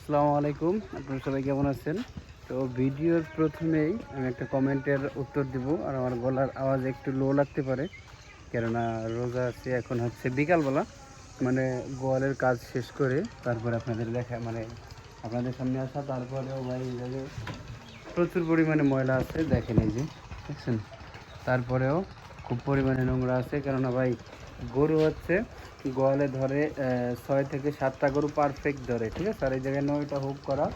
আসসালামু আলাইকুম, আপনারা সবাই কেমন আছেন? তো ভিডিওর প্রথমেই আমি একটা কমেন্টের উত্তর দিব। আর আমার গলার আওয়াজ একটু লো লাগতে পারে, কেননা রোজা আছে। এখন হচ্ছে বিকালবেলা, মানে গোয়ালের কাজ শেষ করে তারপরে আপনাদের দেখা মানে আপনাদের সামনে আসা। তারপরেও ভাই এই জায়গায় প্রচুর পরিমাণে ময়লা আছে, দেখেন এই যে দেখছেন। তারপরেও খুব পরিমাণে নোংরা আছে, কেননা ভাই গরু হচ্ছে গোয়ালে ধরে 6 থেকে 7টা গরু পারফেক্ট ধরে, ঠিক আছে। আর এই জায়গায় 9টা হুক করা,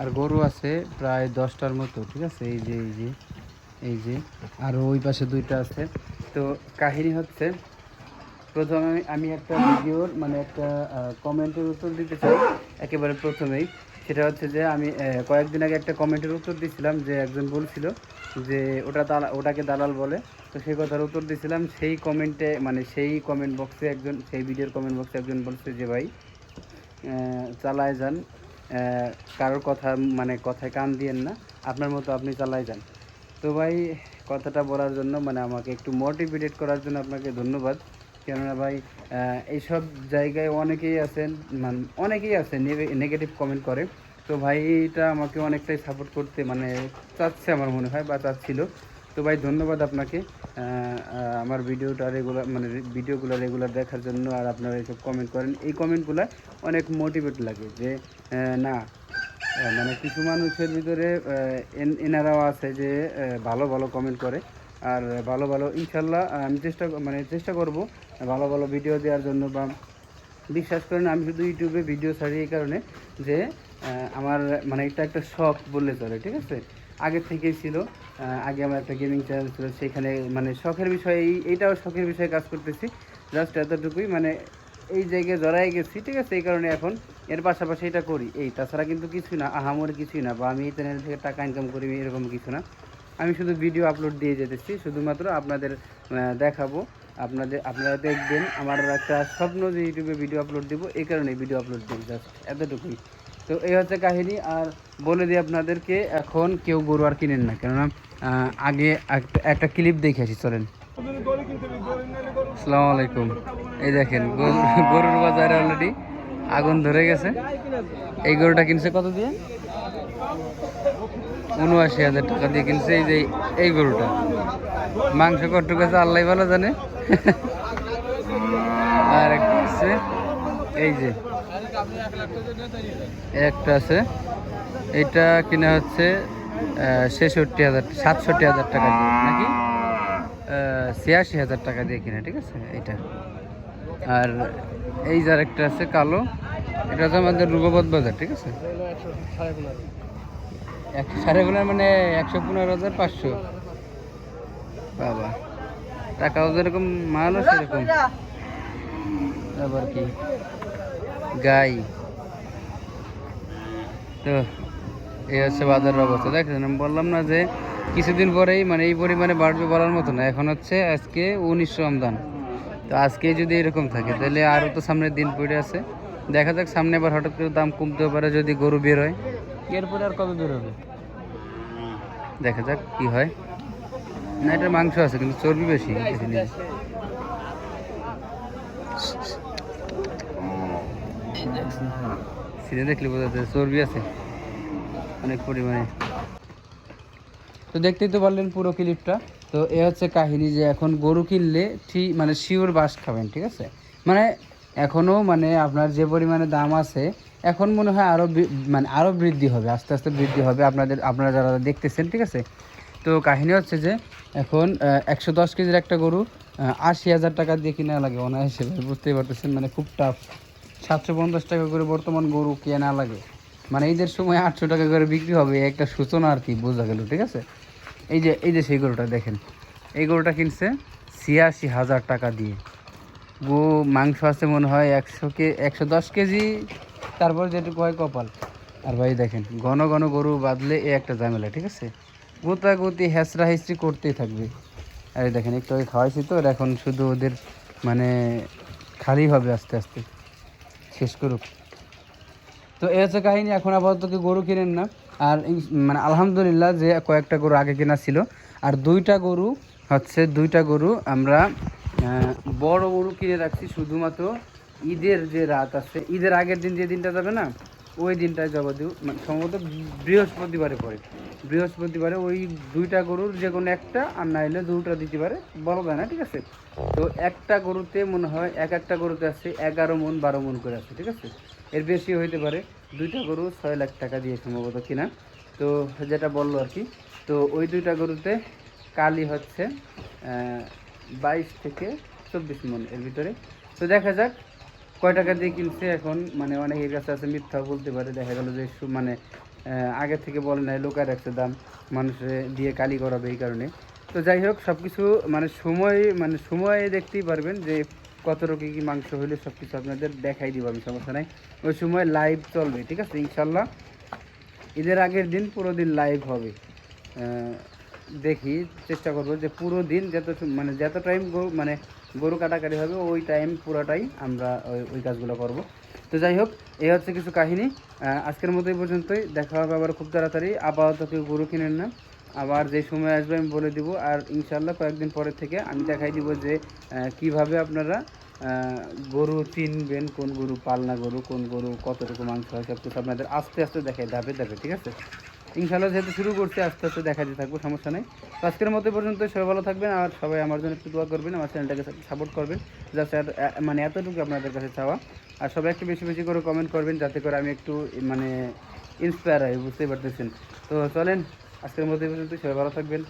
আর গরু আছে প্রায় 10টার মতো, ঠিক আছে। এই যে আর ওই পাশে 2টা আছে। তো কাহিনী হচ্ছে, প্রথমে আমি একটা ভিডিওর মানে একটা কমেন্টের উত্তর দিতে চাই একেবারে প্রথমেই। সেটা হচ্ছে যে আমি কয়েকদিন আগে একটা কমেন্টের উত্তর দিয়েছিলাম, যে একজন বলছিল যে ওটাকে দালাল বলে। তো সেই কথার উত্তর দিয়েছিলাম। সেই কমেন্টে মানে সেই কমেন্ট বক্সে একজন, সেই ভিডিওর কমেন্ট বক্সে একজন বলছে যে ভাই চালায় যান, কারোর কথা মানে কথায় কান দিয়েন না, আপনার মতো আপনি চালায় যান। তো ভাই কথাটা বলার জন্য মানে আমাকে একটু মোটিভেটেড করার জন্য আপনাকে ধন্যবাদ। কেননা ভাই এইসব জায়গায় অনেকেই আছেন, মানে অনেকেই আছে নেগেটিভ কমেন্ট করে। তো ভাই এটা আমাকে অনেকটাই সাপোর্ট করতে মানে চাচ্ছে আমার মনে হয়, বা চাচ্ছিল। তো ভাই ধন্যবাদ আপনাকে আমার ভিডিওগুলো রেগুলার দেখার জন্য। আর আপনারা এইসব কমেন্ট করেন, এই কমেন্টগুলো অনেক মোটিভেট লাগে যে না মানে কিছু মানুষের ভিতরে এনারাও আছে যে ভালো ভালো কমেন্ট করে। আর ভালো ভালো ইনশাল্লাহ আমি চেষ্টা করব ভালো ভালো ভিডিও দেওয়ার জন্য। বা বিশ্বাস করেন, আমি শুধু ইউটিউবে ভিডিও ছাড়ি এই কারণে যে আমার মানে এটা একটা শখ বললে চলে, ঠিক আছে। আগের থেকেই ছিল। আগে আমার একটা গেমিং চ্যানেল ছিল, সেখানে মানে শখের বিষয়ে এইটাও শখের বিষয়ে কাজ করতেছি। জাস্ট এতটুকুই, মানে এই জায়গায় জড়াই গেছি, ঠিক আছে। এই কারণে এখন এর পাশাপাশি এটা করি, তাছাড়া কিন্তু কিছুই না, আহামরি কিছুই না, বা আমি এই চ্যানেল থেকে টাকা ইনকাম করি এরকম কিছু না। আমি শুধু ভিডিও আপলোড দিয়ে যেতেছি, শুধুমাত্র আপনাদের দেখাবো। আপনারা দেখবেন। আমার একটা স্বপ্ন যে ইউটিউবে ভিডিও আপলোড দেবো, এই কারণে ভিডিও আপলোড দিই, জাস্ট এতটুকুই। তো এই হচ্ছে কাহিনী। আর বলে দিই আপনাদেরকে, এখন কেউ গরু আর কিনেন না, কেননা আগে একটা ক্লিপ দেখে আসি, চলেন। আসসালামু আলাইকুম। এই দেখেন গরুর বাজারে অলরেডি আগুন ধরে গেছে। এই গরুটা কিনছে কত দিয়ে? ৭৯,০০০ টাকা দিয়ে কিনছে। এই যে এই গরুটা, মাংস কটুক আছে আল্লাহ ভালো জানে। আর একটা আছে, এই যে একটা আছে, এইটা কিনা হচ্ছে 67,000 টাকা দিয়ে, নাকি 86,000 টাকা দিয়ে কিনা, ঠিক আছে এইটা। আর এই যার একটা আছে কালো, এটা হচ্ছে আমাদের রূপবত বাজার, ঠিক আছে। 115,500 মানে 115,500। বাবা, টাকাও যেরকম মালও সেরকম। আবার কি গাই। তো এই হচ্ছে বাজারের অবস্থা, দেখেন। আমি বললাম না যে কিছুদিন পরেই মানে এই পরিমাণে বাড়বে বলার মতো না। এখন হচ্ছে আজকে 1900 রমজান। তো আজকে যদি এরকম থাকে তাহলে আরও তো সামনের দিন পড়ে আছে। দেখা যাক, সামনে আবার হঠাৎ করে দাম কমতেও পারে যদি গরু বের হয়। এরপরে আর কবে বের হবে দেখা যাক কি হয়। না, এটার মাংস আছে কিন্তু চর্বি বেশি। সিনে দেখলে বোঝা যায় চর্বি আছে অনেক পরিমাণে। তো দেখতেই তো পারলেন পুরো ক্লিপটা। তো এ হচ্ছে কাহিনী, যে এখন গরু কিনলে ঠিক মানে শিওর বাস খাবেন, ঠিক আছে। মানে এখনও মানে আপনার যে পরিমাণে দাম আছে, এখন মনে হয় মানে আরও বৃদ্ধি হবে, আস্তে আস্তে বৃদ্ধি হবে। আপনারা যারা দেখতেছেন, ঠিক আছে। তো কাহিনী হচ্ছে যে এখন 110 কেজির একটা গরু 80,000 টাকা দিয়ে কিনা লাগে অনায়াসে, বুঝতেই পারতেছেন। মানে খুব টাফ। 750 টাকা করে বর্তমান গরু কেনা লাগে, মানে ঈদের সময় 800 টাকা করে বিক্রি হবে, একটা সূচনা আর কি, বোঝা গেল, ঠিক আছে। এই যে সেই গরুটা দেখেন, এই গরুটা কিনছে 86,000 টাকা দিয়ে। মাংস আছে মনে হয় 110 কেজি, তারপর যেটুকু হয় কপাল। আর ভাই দেখেন, ঘন ঘন গরু বাঁধলে এ একটা ঝামেলা, ঠিক আছে। গোতাগুতি হেঁচড়া হেঁচড়ি করতেই থাকবে। আর এই দেখেন, একটু আগে খাওয়াইছি তো, এখন শুধু ওদের মানে খালি হবে, আস্তে আস্তে শেষ করুক। তো এই হচ্ছে কাহিনী। এখন আপাতত কেউ গরু কিনেন না। আর মানে আলহামদুলিল্লাহ যে কয়েকটা গরু আগে কেনা ছিল, আর দুইটা গরু আমরা বড় গরু কিনে রাখছি শুধুমাত্র ঈদের যে রাত আছে, ঈদের আগের দিন যে দিনটা যাবে না, ওই দিনটায় জবা দিব, মানে সম্ভবত বৃহস্পতিবারে পড়ে। বৃহস্পতিবারে ওই দুইটা গরুর যে কোনো একটা, আর না হলে দুটো দিতে পারে, বলা যায় না, ঠিক আছে। তো একটা গরুতে মনে হয় একটা গরুতে আছে 11 মণ 12 মণ করে আছে, ঠিক আছে। এর বেশি হইতে পারে। দুইটা গরু 6 লাখ টাকা দিয়ে সম্ভবত কিনা, তো যেটা বললো আর কি। তো ওই দুইটা গরুতে কালি হচ্ছে 22 থেকে 24 মণ এর ভিতরে। তো দেখা যাক কয় টাকা দিয়ে কিনছে এখন, মানে অনেকের কাছে আছে মিথ্যাও বলতে পারে, দেখা গেল যে মানে আগে থেকে বলে নাই, লোকায় রাখছে দাম, মানুষে দিয়ে কালি করাবে এই কারণে। তো যাই হোক, সব কিছু মানে সময়ে দেখতেই পারবেন যে কতটুকু কী মাংস হইলে সব কিছু আপনাদের দেখাই দিব আমি, সমস্যা নাই। ওই সময় লাইভ চলবে, ঠিক আছে, ইনশাল্লাহ। ঈদের আগের দিন পুরো দিন লাইভ হবে। দেখি, চেষ্টা করবো যে পুরো দিন মানে যত টাইম মানে গরু কাটাকাটি হবে ওই টাইম পুরোটাই আমরা ওই কাজগুলো করব। তো যাই হোক, এই হচ্ছে কিছু কাহিনী। আজকের মতো এই পর্যন্তই, দেখা হবে আবার খুব তাড়াতাড়ি। আপাতত কেউ গরু কিনেন না, আবার যে সময় আসবে আমি বলে দিব। আর ইনশাল্লাহ কয়েকদিন পরের থেকে আমি দেখাই দিব যে কিভাবে আপনারা গরু চিনবেন, কোন গরু পালনা গরু, কোন গরু কতটুকু মাংস হয়, সব কিছু আপনাদের আস্তে আস্তে দেখাই, ধাপে ধাপে, ঠিক আছে। ইনশাল্লাহ যেহেতু শুরু করছি, আস্তে আস্তে দেখাতে থাকবো, সমস্যা নেই। তো আজকের মতো পর্যন্ত, সবাই ভালো থাকবেন, আর সবাই আমার জন্য একটু দোয়া করবেন, আমার চ্যানেলটাকে সাপোর্ট করবেন। জাস্ট মানে এতটুকু আপনাদের কাছে চাওয়া। আর সবাই একটু বেশি বেশি করে কমেন্ট করবেন, যাতে করে আমি একটু মানে ইন্সপায়ার হই, বুঝতেই পারতেছেন। তো চলেন, আজকের মতো এই পর্যন্ত, সবাই ভালো থাকবেন।